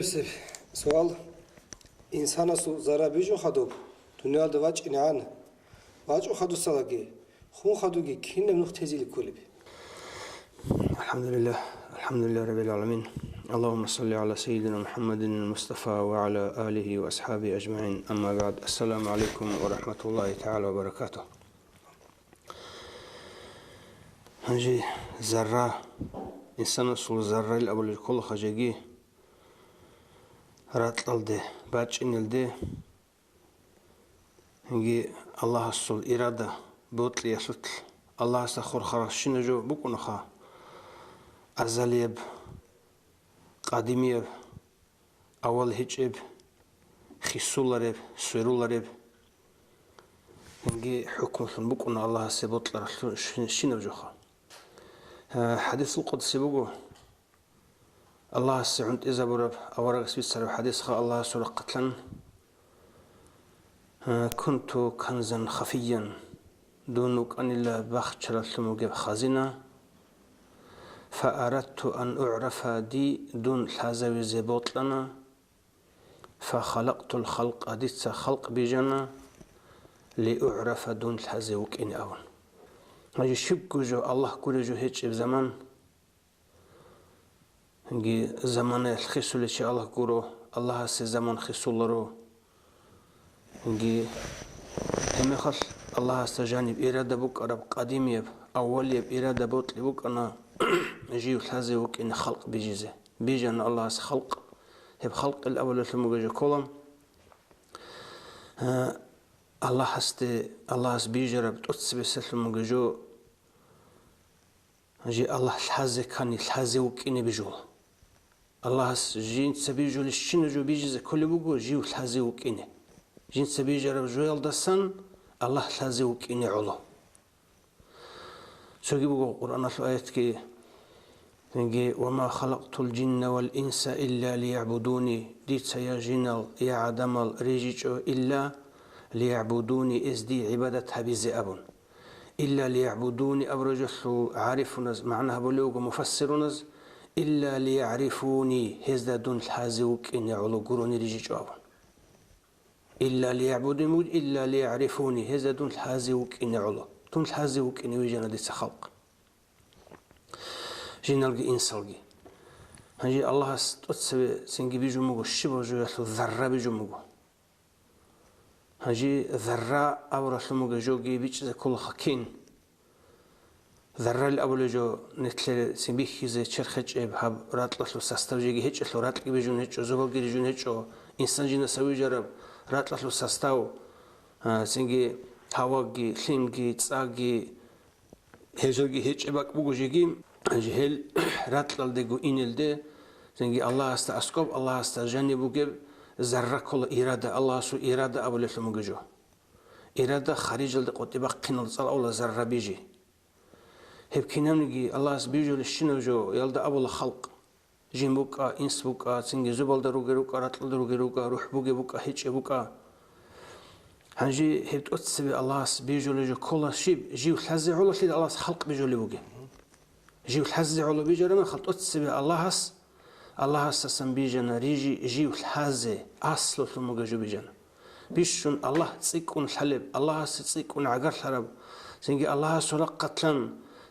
يوسف سؤال إنسان سو زرا بيجو خدو دنيا دواج إنعان واجو خدو سلاجي خون خدوجي كين نخ تزيل كلب. الحمد لله رب العالمين. اللهم صل على سيدنا محمد المصطفى وعلى آله وأصحابه أجمعين. أما بعد، السلام عليكم ورحمة الله تعالى وبركاته. هنجي ذرة إنسان سو ذرة الأول الكل خجيجي راتل ده باچنل ده هنجي الله سول إرادة بوتل يسوتل الله سخور خرشين جو بكونخا أزاليب قديميب أول هجيب خيسولاريب سيرولاريب هنجي حكم بكون الله سبوتل شين جوخا حديث القدس بقول الله سعند إذا برب أورق سبيسر حديث خا الله سورة قتلا كنت كنزا خفيا دونك أن الله بخشر المجيب خزينة فأردت أن أعرف دي دون الحزاوي زبوط لنا فخلقت الخلق أديت خلق بجنة لأعرف دون الحزاوك إن أول هاي شبك جو الله كل جو هيك بزمان هنجي زمان الخسول شاء الله كورو الله سي زمان خسولرو هنجي هم خل الله استجانب إرادة بك أرب قديم يب أول يب إرادة بوت لبك أنا جيو الحزي وك إن خلق بيجيزه بيجان الله خلق هب خلق الأول المجاج كلام الله هست الله بيجرب تأسس المجاجو جي الله الحزي كان الحزي وك إن بيجول الله جين سبيجو للشين جو بيجز كل بقول جيو الحزي وكينه جين سبيجو رجوع الدسن الله الحزي وكينه علا سوي بقول القرآن في آيات كي نجي وما خلقت الجن والإنس إلا ليعبدوني ديت سيا جنال يا عدمال ريجيجو إلا ليعبدوني إزدي عبادة حبيز أبون إلا ليعبدوني أبرجو عارفونز معناها بلوغ مفسرونز إلا ليعرفوني هذا دون الحازوك إن علو قروني رجي جوابا إلا ليعبدون إلا ليعرفوني هذا دون الحازوك إن علو دون الحازوك إن ويجانا دي خلق جينالجي إنسالجي هنجي الله تتسوي سنجي بيجو مغو الشبه جو يحلو ذرة بيجو مغو هنجي ذرة أورا مغو جوجي بيجز كل خكين ذرة الأول جو نتل سبيخ زي شرخج إبهاب راتلو سستوجي هيج لو راتل بيجون هيج زوجي بيجون هيج إنسان جينا سوي جرب راتلو سستاو سنجي هواجي خيمجي تساجي هيجوجي هيج إباك بوجيجي جهل راتل ديجو إنيل ده سنجي الله استأسكوب الله استجاني بوجب ذرة كل إرادة الله سو إرادة أول الموجو إرادة خارج الدقوت إباك قنال صار أول ذرة بيجي هب كنامنجي الله سبيجو للشنو جو يلدا أول خلق جين بوكا إنس بوكا سنجي زبال دروجي روكا راتل دروجي روكا روح بوكي بوكا هيتش بوكا هنجي هب تأتسبي الله سبيجو لجو كل شيء جيو الحزي على شيء الله خلق بيجو لبوكي جيو الحزي على بيجو لما خلط تأتسبي الله سسم بيجنا ريجي جيو الحزي أصله ثم جو بيجنا بيشون الله تسيكون الحلب الله تسيكون عقر الحرب سنجي الله سرق قتلن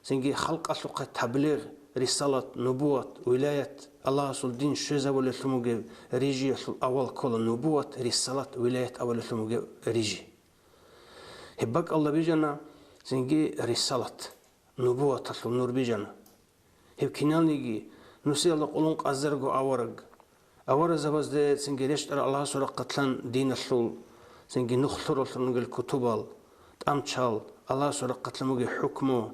سنجي خلق أسلق تبليغ رسالة نبوة ولاية الله سول دين شزا ولا ثموجي ريجي أول كل نبوة رسالة ولاية أول ثموجي ريجي هبك الله بيجنا سنجي رسالة نبوة تطلب نور بيجنا هب كنال نيجي نسي الله قلون أزرق أورج زبز ده سنجي ريشتر الله سرق قتلن دين الثول سنجي نخطر الثنوجي الكتبال تأمشال الله سرق قتلن حكمه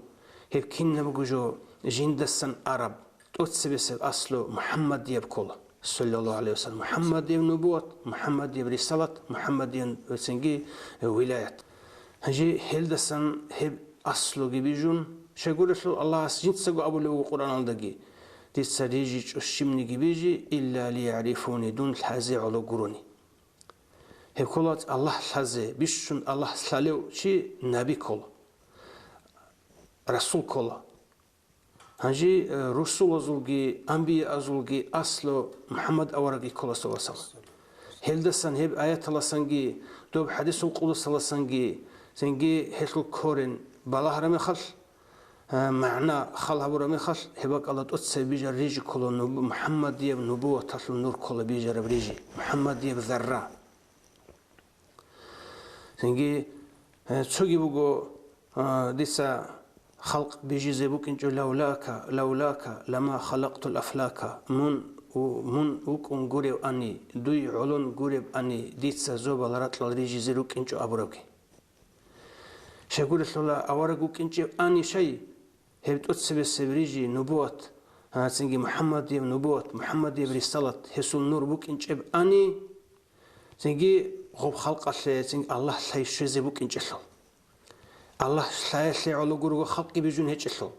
هيك كنا بقولوا جندسن عرب تؤسس أصله محمد يب كله صلى الله عليه وسلم محمد يب نبوة محمد يب رسالة محمد يب سنجي ولاية هجي هلدسن هب أصله جبيجون شقول الله جنت سجوا أبو له القرآن الدقي تسريجي الشمني جبيجي إلا ليعرفوني دون الحزي على قروني هب كلات الله الحزي بيشون الله سلالو شيء نبي كله رسول كله هنجي رسول أزولجي أنبياء أزولجي أصله محمد أورجي كل صلى الله عليه وسلم هلدسن هب آيات الله سنجي دوب حديث القدس الله سنجي سنجي هشل كورن بالله رمي خل معنى خل هبور رمي خل هبك الله تقص بيجر ريجي كله محمد يب نبوة تطل نور كله بيجر بريجي محمد يب ذرة سنجي تسوقي بقو ديسا خلق بيجي زبوك انجو لولاك لما خلقت الأفلاك من وكون غوريب أني دوي علون غوريب أني ديتسا زوبا لراتل ريجي زيروك انجو أبروكي شاقول الله أورقوك انجو أني شيء هبت أتسبي السبريجي نبوة سنجي محمد يب نبوة محمد يب رسالة هسول نور بوك انجو أني سنجي غوب خلق الله سيشي زبوك انجو الله سايسلي على جورو خلقي بيجون هيجلو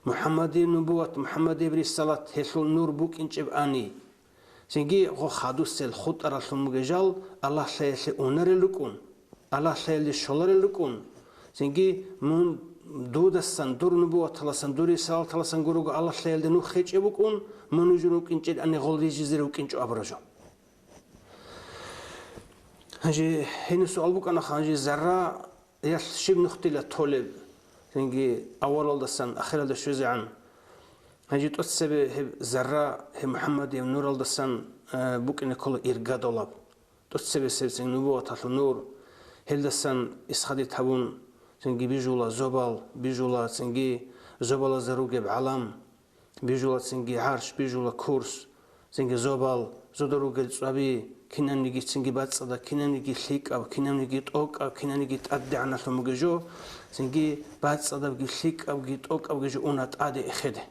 محمد نبوة محمد برسالة هيسل نور بوك إنجب أني سنجي غو خادوس الخط أرسل مجال الله سايسلي أونر لكون الله سايسلي شلر لكون سنجي من دود السندور نبوة تلا سندور رسالة تلا سنجورو الله سايسلي نو خيج بكون من يجونك إنجب أني غولي جزيرك إنجب أبرجو هنجي هنا سؤال بك أنا خانجي زرا يس شيء نختلف طالب تنجي أول الدسان آخر الدشوز عن هنجي تقصب زرا محمد يم نور الدسان بوك إن كل إرجاد الله تقصب سبسين نبوة تحت نور هل دسان إسخادي تبون تنجي بيجولا زبال بيجولا تنجي زبال زروج بعلم بيجولا تنجي عرش بيجولا كورس تنجي زبال زدروج الصبي كنا نيجي تنجي باتصدا كنا نيجي ليك أو كنا نيجي توك أو كنا نيجي تأدي عنا ثمججو تنجي باتصدا بجي ليك أو جي توك أو جي أونا تأدي إخده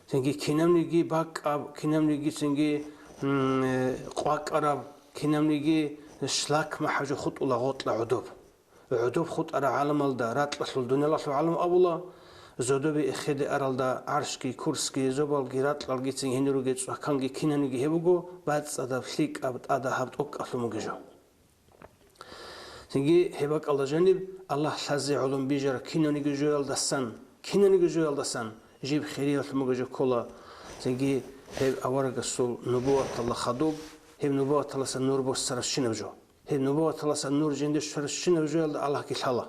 تنجي كنا نيجي باك أو كنا نيجي تنجي قواك أراب كنا نيجي شلاك ما حاجة خط ولا غط لعدوب عدوب خط أرى عالم الدارات لسول الدنيا لسول عالم أبولا زودوبي إخده أرالدا عرشكي كورسكي زوبال جيرات لالجيتين هنرو جيت سكانجي كيناني جهبوجو بعد صدا فليك أبد أدا هبت أوك أفلموجو تيجي هبك الله جانب الله حزي علوم بيجر كيناني جوال دسان كيناني جوال دسان جيب خيري أفلموجو كلا تيجي هب أورج السول نبوة الله خدوب هب نبوة الله سنور بوس سرشينوجو هب نبوة الله سنور جندش سرشينوجو الله كيشلا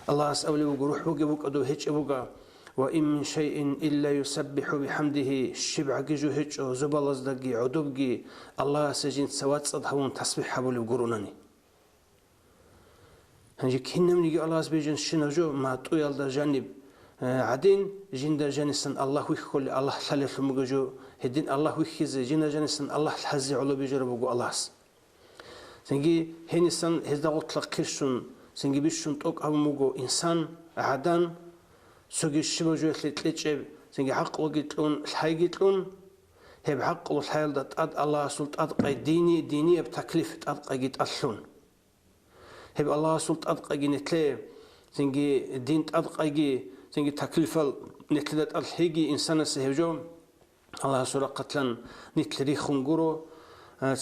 الله أسأله وجروح وجبك أدو هيج أبوجا وإن من شيء إلا يسبح بحمده الشبع جيجو هيج أو زبال أصدقي عدوبجي الله سجين سوات صدهون تسبح حبول وجرونني هنجي كنا من يجي الله سبيجن شنوجو ما طويل دا جانب عدين جين دا جانسن الله ويخول الله ثالث مجو هدين الله ويخز جين دا جانسن الله حزي علو بيجربوجو الله هنجي هنسن هذا غطلق كرشون سنجي بيشون توك أو موجو إنسان عدن سوجي الشبوجو تلتلتشب سنجي حق وجتلون الحي جتلون هب حق والحيل ده تأد الله سلط أدقى ديني بتكليف أدقى جت أصلون هب الله سلط أدقى جنتلي سنجي دين أدقى جي سنجي تكليف نتلت الحيجي إنسان سهجوم الله سورة قتلن نتلري خنجرو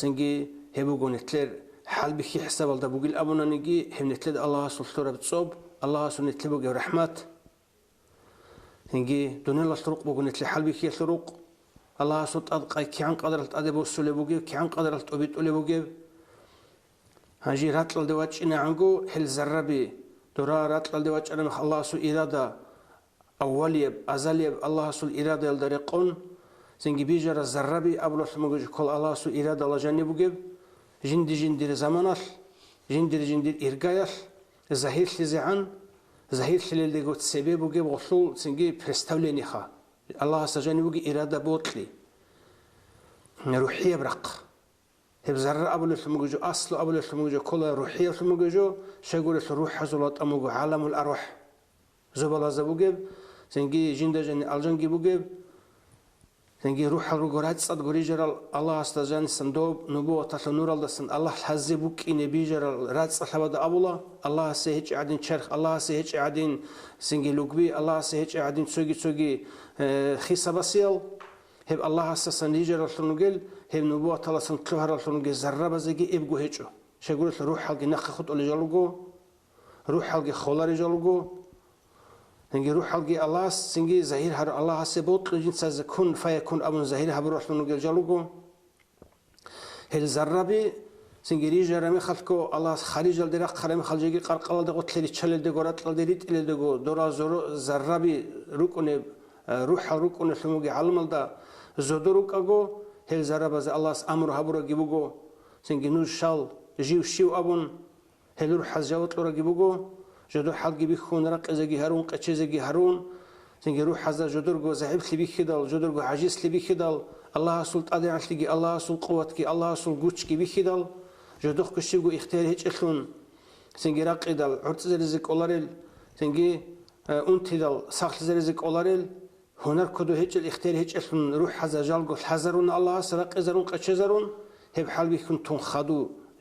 سنجي هبوجو نتلر حال بخي حساب الله بقول أبونا نجي هم نتلد الله سلطة بتصوب الله سلطة نتلبه جو رحمات نجي دون الله سرق بقول نتل حال بخي سرق الله سلطة أدقى كي عن قدر الأدب والسلة بوجي كي عن قدر التوبيت ولا بوجي هنجي راتل الدواج إن عنجو هل زربي ترى راتل الدواج أنا الله سو إرادة أوليب أزليب الله سو إرادة الدريقون سنجي بيجر الزربي أبو الله كل الله سو إرادة الله جانب بوجي جندير زمانال جندير إرجايال زهير لزعان زهير اللي قلت سبب وجب غسول سنجي برستولي خا الله سجاني وجي إرادة بوتلي روحية برق هبزر أبو الثموجو أصل أبو الثموجو كل روحية الثموجو شجور الروح حزلات أموجو عالم الأروح زبالة زبوجب سنجي جندي الجنجي بوجب تنجي روح الرجورات صد جرال الله استجان صندوق نبوة تطل نور الله سن الله حزبوك إن بيجرال رات صحبة أبولا الله سهج عدين شرخ الله سهج عدين سنجي لقبي الله سهج عدين سوجي خيسة بسيل هب الله استسن يجرال تنقل هب نبوة الله سن كلها تنقل زربة زجي إبجو هجو شجرة روح حلقي نخ خط اللي جلوجو روح حلقي خولار جلوجو سنجي روح حلقي الله سنجي زهير هر الله سبوت لجنس كن فيكون أبن زهير هبروح من نقل جلوجو هل زربي سنجي ريجا رمي خلقو الله خارج الدرق خرم خلجي قرقل دغو تلي تشل دغو راتل ديريت إلى دغو دورا زورو زربي ركن روح ركن ثموجي علم الدا زودروك أجو هل زربا الله أمر هبرو جيبوجو سنجي نور شال جيو شيو أبن هل روح حزجوت لورا جيبوجو جدو حلقي بيخون رق إزاجي هارون قتشيزاجي هارون سنجي روح حزا جدرجو زعيب لي بيخدال جدرجو عجيز لي بيخدال الله سلط أدي عشلي الله سلط قوتك الله سلط جوتشك بيخدال جدوخ كشيجو اختيار هيج إخلون سنجي رق إدال عرض زرزك أولاريل سنجي أنت دال سخل زرزك أولاريل هنر كدو هيج الاختيار هيج إخلون روح حزا جالجو حزرون الله سرق إزرون قتشيزرون هب حال بيكون تون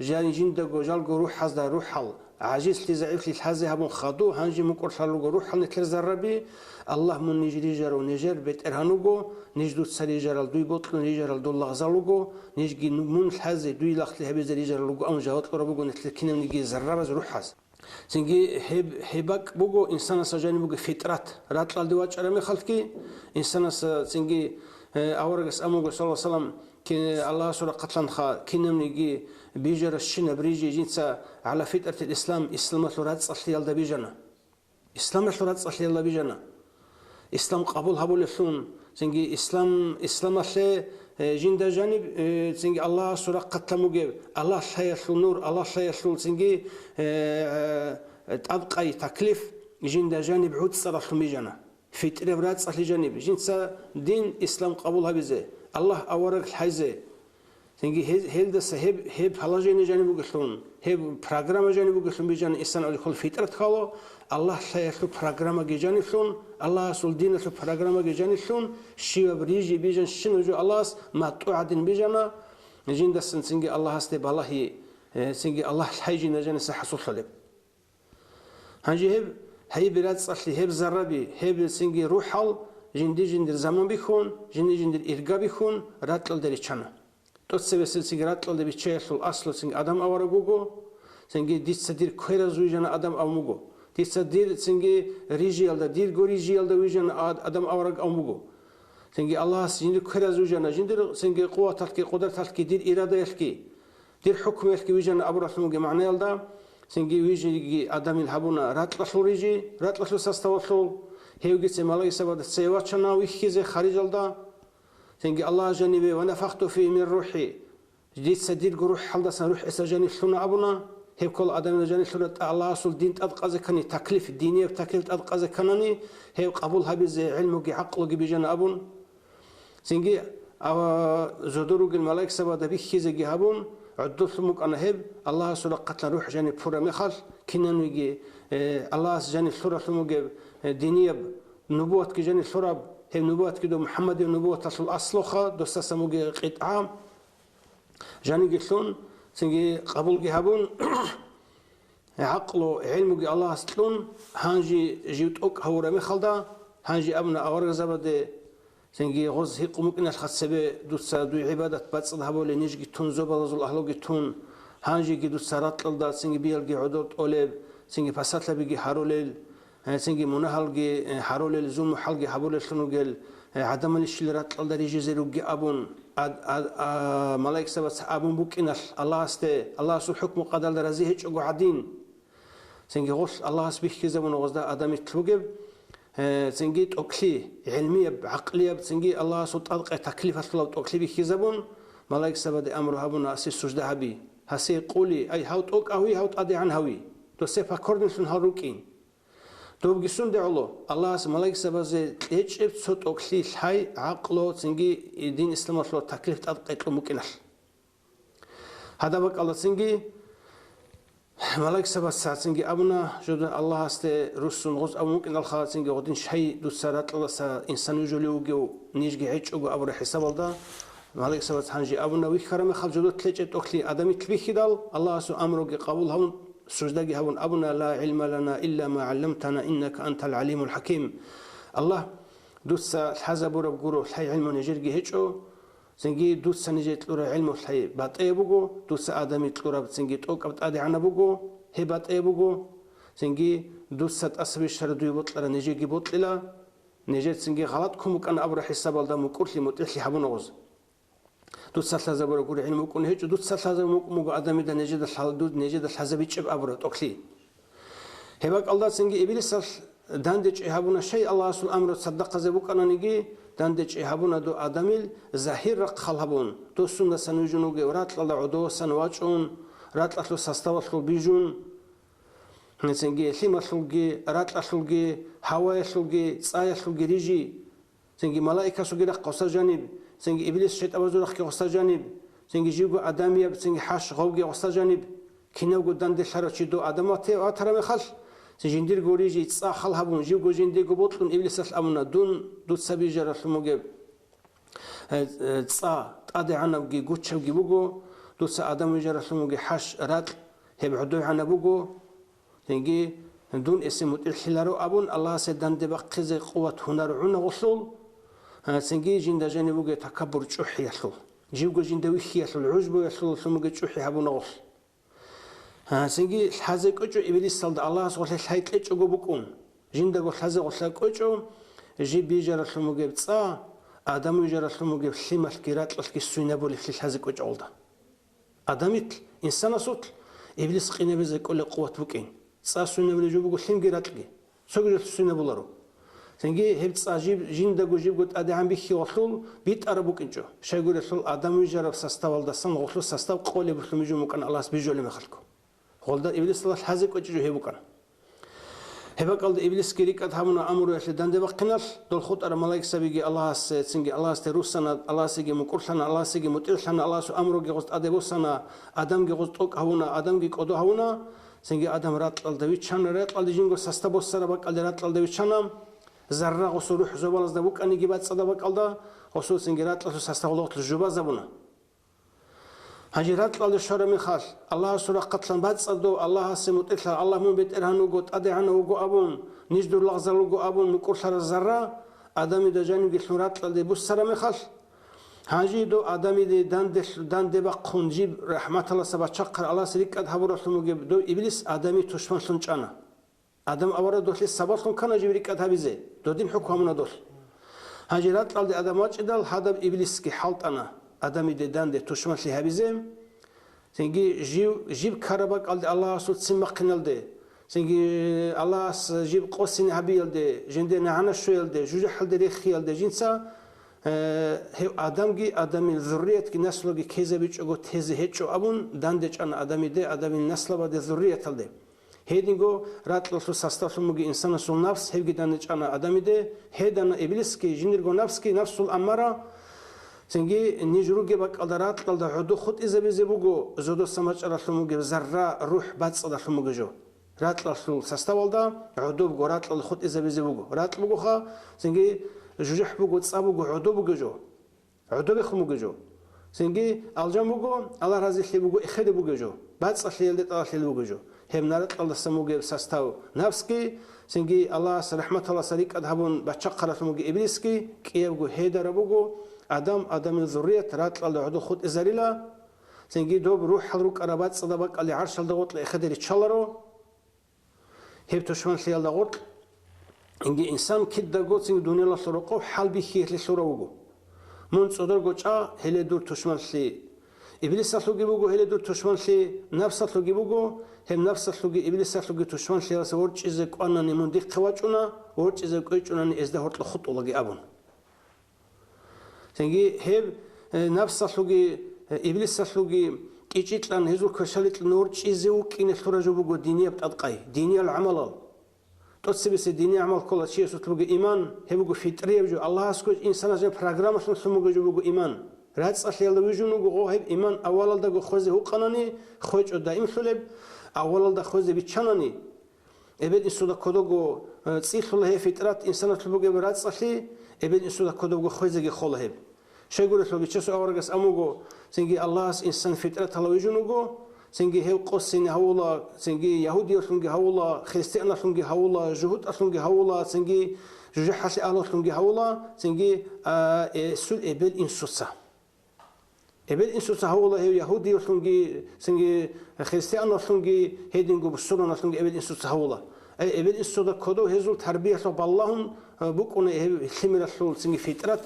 جاني جندقو جالجو روح حزا روح حل عجيز لي ضعيف لي الحزة هبون خادو هنجي مكور شالوجو روح حل نكر زربي الله من نجري جرو نجر بيت إرهانوجو نجدو تسري جرال دوي بطل نجرال دو لغزالوجو نجي من الحزة دوي لخت لي هبزري جرالوجو أم جهات قربوجو نتلكينا نجي زربز روح حز سنجي هبك بوجو إنسان سجاني بوجو فطرات راتل الدواج أرمي خلفكي إنسان سنجي أورجس أموجو صلى الله عليه وسلم كي الله سورة قتلان خا كنا نجي بيجر الشنا بريجي جنسا على فطرة الإسلام إسلام ثلاث صلي الله بيجنا إسلام ثلاث صلي الله بيجنا إسلام قبول هبول الثون سنجي إسلام الله جند جانب سنجي الله سورة قتل مجيب الله شايل نور الله شايل سنجي أبقى تكليف جند جانب عود صرف بيجنا فطرة برات صلي جانب جنسا دين إسلام قبول هبزه الله أورك الحيزة سنجي هيل هب حلاجين جانب وقلون هب برنامج جانب وقلون بيجان إنسان على كل فطرة خالو الله شايف برنامج جانب شلون الله سول دين له برنامج جانب شلون شيء بريجي بيجان شنو جو الله ما توعدين بيجانا نجين ده سنجي الله هستي بالله سنجي الله حيجي نجان سحصل خلب هنجي هب هي بلاد صلي هب زربي هب سنجي روح حال جندر زمان بيخون جندر إرجع بيخون راتل دريشنا توتسبسل سيجرات لده بيشيل الأصل سنج آدم أورجوجو سنج ديت سدير كهرة زوجنا آدم أموجو ديت سدير سنج ريجيال ده دير غوريجيال ده ويجنا آدم أورج أموجو سنج الله سنج كهرة زوجنا جندر سنج قوة تلك قدرة تلك دير إرادة تلك دير حكم تلك ويجنا أبرة مجمع معنى ده سنج ويجي آدم الحبونا راتلشوا ريجي راتلشوا سستوصلوا هيوجي سمالاي سبب سيواتشنا ويخيزه خارج ده سنجي الله جانبي ونفخت فيه من روحي جديد سديد روح حلدا سنروح إسجاني شلون أبونا هي كل آدم جاني شلون الله أصل دين أدقى زكني تكليف الدينية وتكليف أدقى زكنني هي قبولها بزي علمك عقلك بيجانا أبون سنجي أو زدروج الملائكة سبب بيخيز جهابون عدل ثمك أنا هب الله أصل قتل روح جاني بفور مخال كنا نيجي الله جاني شلون ثمك دينية نبوة كجاني شراب هي نبوة كده محمد النبوة تصل أصلها دوستا سموجي قطعة جاني قلون سنجي قبول جهابون عقله علمه الله أصلون هنجي جيوت أوك هو رمي خلدا هنجي أبنا أورج زبدة سنجي غز هي قمكنا الخسبة دوستا دو عبادة بس ذهبوا لنيجي تون زبالة زل أهلوجي تون هنجي دوستا راتل دا سنجي بيلجي عدود أولب سنجي فسات لبيجي هاروليل سنجي منهالجي حرول زوم حلقي حبول شنو قال عدم الشلرات الله يجي زيروجي أبون ملاك سبت أبون بوكينال الله الله سو حكم قدر درزيه هيك قاعدين سنجي غش الله سبيك كذا ونغزدا آدم يتلوجب سنجي أكلي علمية بعقلية سنجي الله سو تطلق تكليف الله أكلي بكذا بون ملاك سبت أمره أبون أسيس سجدة هبي هسي قولي أي هاوت أوك أهوي هاوت أدي عن هوي تسيف كوردن شن هاروكين توب جسون دعوه الله ملاك سبز هيج صوت أكلي الحي عقله سنجي دين إسلام الله تكليف تطبق له ممكن هذا بق الله سنجي ملاك سبز سنجي أبنا جد الله است رسول غز أو ممكن الخاص سنجي غدين شيء دوسرات الله س إنسان يجولي وجو نيجي هيج أو أبو حساب الله ملاك سبز هنجي أبنا ويخرم خب جد تلج أكلي آدمي تبيه دال الله سو أمره قبول هم سجدة هون أبنا لا علم لنا إلا ما علمتنا إنك أنت العليم الحكيم الله دوس الحزب ورب جرو الحي علم نجرجي هيجو سنجي دوس نجيت لورا علم الحي بات أبوجو دوس آدمي لورا سنجي توك أبت أدي عنا بوجو هبات أبوجو سنجي دوسات أسبي شردوي بطلة نجي بطلة نجي سنجي غلط كمك أنا أبرح حساب الله مكورلي متحلي حبونغوز دوسات لازم بقول يعني ممكن هيك دوسات لازم ممكن آدمي ده نجد الحال نجد الحزب يجيب أبرة تقلي هباك الله سنجي إبليس داندج إهابونا شيء الله سول أمر تصدق زبوك أنا نجي داندج إهابونا دو آدميل زهير رق خلهبون دو سنة سنوجنوجي ورات الله عدو سنواجون رات الله سستوى بيجون سنجي حلم سلجي رات سلجي هواء سلجي صايا سلجي ريجي سنجي ملائكة سلجي رق قصة جانب سنجي إبليس شيء أبزور رق قصة جانب سنجي جيبو آدمية سنجي حاش غوجي قصة جانب كنا قدام دشارة دو آدمات أترى مخال سجندير غوريجي تصاخل هبون جيو غوجندي غبوطن إبليس الأمنا دون سبي جرى الموجب تصا تادي عنا بجي غوتشو جيبوغو دوس آدم جرى الموجب حاش رات هب عدو عنا بوغو تنجي دون اسم الحلارو أبون الله سدان دبق زي قوة هنر عنا غصول سنجي جند جانبوغ تكبر جوحي يحصل جيو غوجندي ويخي يحصل عجب يحصل الموجب جوحي هبون غصل سنجي حزق أجو إبليس صلد الله سوى الحيط أجو بكون جند قول حزق وساق أجو جي بيجر الموجب تصا آدم يجر الموجب حلم الكيرات لكي السوينة بولي في الحزق أجو ده آدميت إنسان صوت إبليس قينا بزي كل قوة بكين تصا السوينة بولي جو بقول حلم كيرات لكي سوق السوينة بولارو سنجي هب تصا جيب جند قول جيب قلت آدم بيخي وصول بيت أربوك إنجو شاي قول رسول آدم يجر سستوى الدسان غسول سستوى قولي بسلم يجو مكان الله سبيجو لما خلقه قلت إبليس الله حزق وجهه هبوكنا هبك قلت إبليس كريك أتهمنا أمره يشدان ده بقناش دول خط أر ملاك سبيجي الله سنجي الله استروسنا الله سيجي مكورسنا الله سيجي متيرسنا الله سو أمره جوست أدبوسنا آدم جوست أك هونا آدم جي قدو هونا سنجي آدم رات الدويتشان رات الدجينجو سستبوس سر بق رات الدويتشانم زرع وسروح زبالز ده بق أني جبت صدا بق الله وسو سنجي رات سستولوت الجبا زبونا هجرات الله شر من خاص الله سورة قتلا بعد صدو الله سموت إثلا الله من بيت إرهانو قط أدعنا وجو أبون نجدو لغزل وجو أبون نقول سر الزرع آدم دجاني بسورات الله بس سر من خاص هاجي دو آدم دي دان بقون جيب رحمة الله سبحانه شكر الله سريك أذهب رسول مجيب دو إبليس آدمي تشمن سنجانا آدم أورا دوس السبب سن كان جبريك أذهب زي دو دين حكمنا دوس هجرات الله آدمات إدال هذا إبليس كي حالت أنا آدمی دیدن ده توشمن لی هبیزم سنگی جیب کارباک آلده الله سوت سیمق کنال ده سنگی الله جیب قوسین هبیل ده جنده نعنا شویل ده جوجه حل ده ریخیل ده جنسا هی آدمی ذریت کی نسل کی کیزه بیچ اگو تیزه هیچو ابون دانده چان آدمی ده آدمی نسل با ده ذریت هل ده هیدینگو رات لسو ساستاسو مگی انسان سول نفس هیگی دانده چان آدمی ده هیدان ابلیس کی جنرگو نفس کی نفسول امارا سنجي نيجروجي بق قدرات قلد عدو خد إذا بيزبوجو زودو سماج رسموجي زرع روح بعد صدر سموجو رات رسول سستوالدا عدو بقرات الخد إذا بيزبوجو رات بقوخا سنجي جوجح بقو تصابوجو عدو بقجو عدو بخموجو سنجي الجاموجو الله رازي خي بقو إخد بقجو بعد صحيح اللي طال بقجو هم نرد قلد سموجي سستاو نفسكي سنجي الله رحمة الله سريك أذهبون بتشقر سموجي إبليسكي كي يبقو هيدا بقو آدم الذرية رات الله عدو خد إزاريلا سنجي دوب روح حلروك أربات صدبك اللي عرش الدغوت لإخدر يتشالرو هيب تشمن سيال دغوت إنجي إنسان كد دغوت سنجي دوني الله سرقو حال بيخيه لسروغو من صدر قوچا هلي دور تشمن سي إبليس سلوغي بوغو هلي دور تشمن سي نفس سلوغي بوغو هم نفس سلوغي إبليس سلوغي تشمن سي راسا ورچ إزا قوانا نمون ديق قواچونا ورچ إزا قويچونا إزده هورت لخط ولغي أبون سنجي هب نفس سلوغي إبليس سلوغي كيجيتلان هزو كشالت النور تشيزو كين الخرجو بوغو دينية بتأدقاي دينية العمل توتسبس دينية عمل كل شيء سلوغي إيمان هبوغو فطرية بجو الله اسكوج إنسان جن برنامج سلوغو جو بوغو إيمان رات صحيح الله وجنو جو هب إيمان أول دا جو خوزه هو قانوني خوج دائم سلب أول دا خوزه بيتشانني إبد إنسان كودوغو تصيح الله فطرات إنسان سلوغو برات صحيح إبد إنسان كودوغو خوزه جي خوله هب شيء يقول لك بيشوف أورجس أموجو سنجي الله إنسان فطرة الله يجنوجو سنجي هو قصين هولا سنجي يهودي سنجي هولا خريستيان سنجي هولا جهود سنجي هولا سنجي جحش الله سنجي هولا سنجي سل إبل إنسوسا إبل إنسو سهولة هي يهودي وثنجي سنجي خريستيان وثنجي هيدينجو بالسرنا وثنجي إبل إنسو سهولة أي إبل إنسو ده كده هزول تربية باللهم بكون خمر الثول سنجي فطرة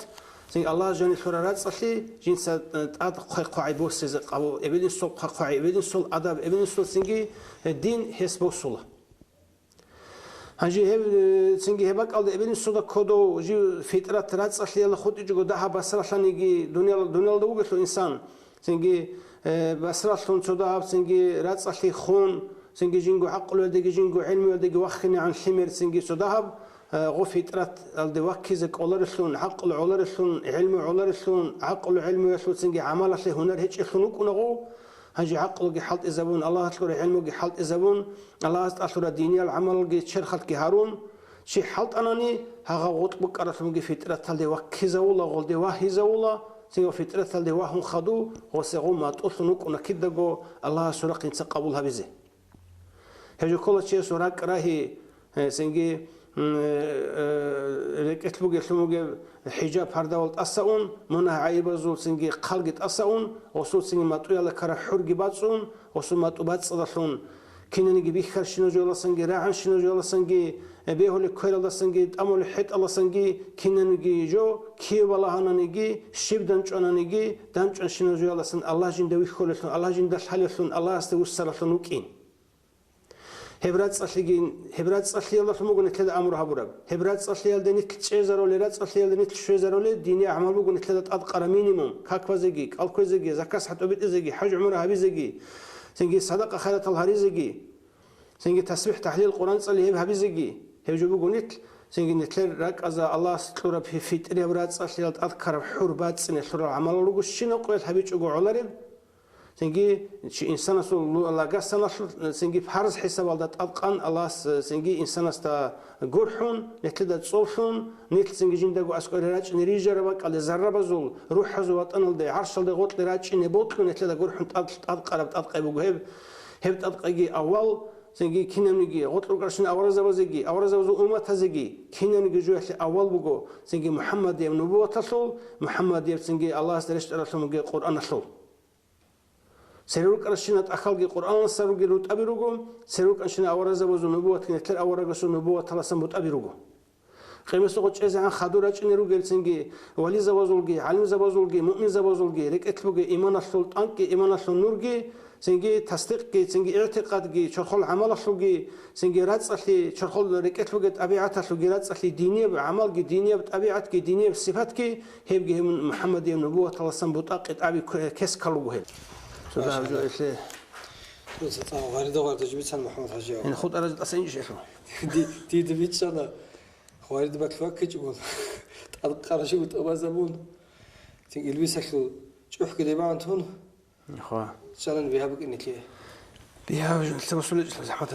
سنجي الله جاني ثرارات صحي جنس أد قاعد بوسز أو إبل إنسو قاعد إبل إنسو أدب إبل إنسو سنجي الدين حسب صلة هنجي هب سنجي هبك على إبن السودا كودو جي فطرة رات صحيح الله خد يجو ده بسرعة لنيجي دنيا دوغة الإنسان سنجي بسرعة لون سودا سنجي رات صحيح خون سنجي جينجو عقل ودقي جينجو علم ودقي وخني عن حمر سنجي سودا غو فطرة الدواكيزك علرسون عقل علرسون علم علرسون عقل علم يسون سنجي عمل له هنر هيك خنوك ونغو هنجي عقل جي حلت إزبون الله تلور علمه جي حلت إزبون الله تلور الدنيا العمل جي شرخت جي هارون شي حلت أناني هغا غوت بك أرسم جي فطرة تلدي وكيزولا غولدي واهيزولا سنجو فطرة تلدي واهم خدو غوسيغو ما تأثنوك ونكدقو الله سرق ينسقبولها بزي هجو كل شيء سرق راهي سنجي ركتلو جي سموجي حجاب هرداول تأسون منها عيبة زول سنجي خلق تأسون وصول سنجي ماتويا لكرا حرق باتسون وصول ماتو باتسون كنا نجي بيخر شنو جولا سنجي راعن شنو جولا سنجي بيهو لكويل الله سنجي أمو لحيت الله سنجي كنا نجي جو كي والله أنا نجي شيب دانش أنا نجي دانش شنو جولا سن الله جن دوي خلصون الله جن دش حلصون الله استوسر لون وكين هبرات صلي الله سمو قلت لها أمرها برب هبرات صلي الله دنيت تشيزر ولا رات صلي الله دنيت تشيزر ولا ديني أعمال قلت لها أذكر مينيموم كاك وزجي ألكو زجي زكاة حتى بيت زجي حج عمرها بزجي سنجي صدقة خيرة الهري زجي سنجي تسبيح تحليل القرآن صلي هبها بزجي هبجو قلت سنجي نتلر راك أذا الله ستلور في تري هبرات صلي الله أذكر حربات سنة سورة عمل لوجو شنو قلت حبيت أقول على سنجي شيء إنسان سول الله قصنا سنجي بحرز حساب الله تطقن الله سنجي إنسان استا جرحون نتلدا تصوفون نتل سنجي جندقو أسكر راج نريجر بق على زرب زول روح زوات أنا لدي عرش لدي غوت راج نبوت نتلدا جرحون تطقر بتطقي بوجهب هب تطقي أول سنجي كنا نجي غوت لقرشنا أورز بزجي أورز بزو أمة تزجي كنا نجي جوه أول بقو سنجي محمد يم نبوة تصل محمد يم سنجي الله استرشت رسول مجي قرآن تصل سيروك أرشينات أخلقي قرآن سيروك روت أبيروجو سيروك أرشينا أورز بزو نبوة كنتر أورز نبوة تلاسم بوت أبيروجو قيمة قط إذا عن خدورة نروج سنجي ولي زبازولجي علم زبازولجي مؤمن زبازولجي ركتلوجي إيمان السلطان كي إيمان السنورجي سنجي تصديق كي سنجي اعتقاد كي شرخل عمل السلوجي سنجي راتسلي شرخل ركتلوجي طبيعة السلوجي راتسلي دينية بعمل كي دينية بطبيعة كي دينية بصفات كي هيبجي من محمد النبوة تلاسم بوت أبي كيس كلوجه سوداء جو إسلام غارده غارده جبتها محمد حجي إن خود أرجع أسنج شيخه دي دبيتش أنا غارده بكفاك جوال أذكر شو تبغى زبون تيجي البسك شوف كده ما أنتون إخوة شلون بيها بك إنك بيها تبص لي زحمة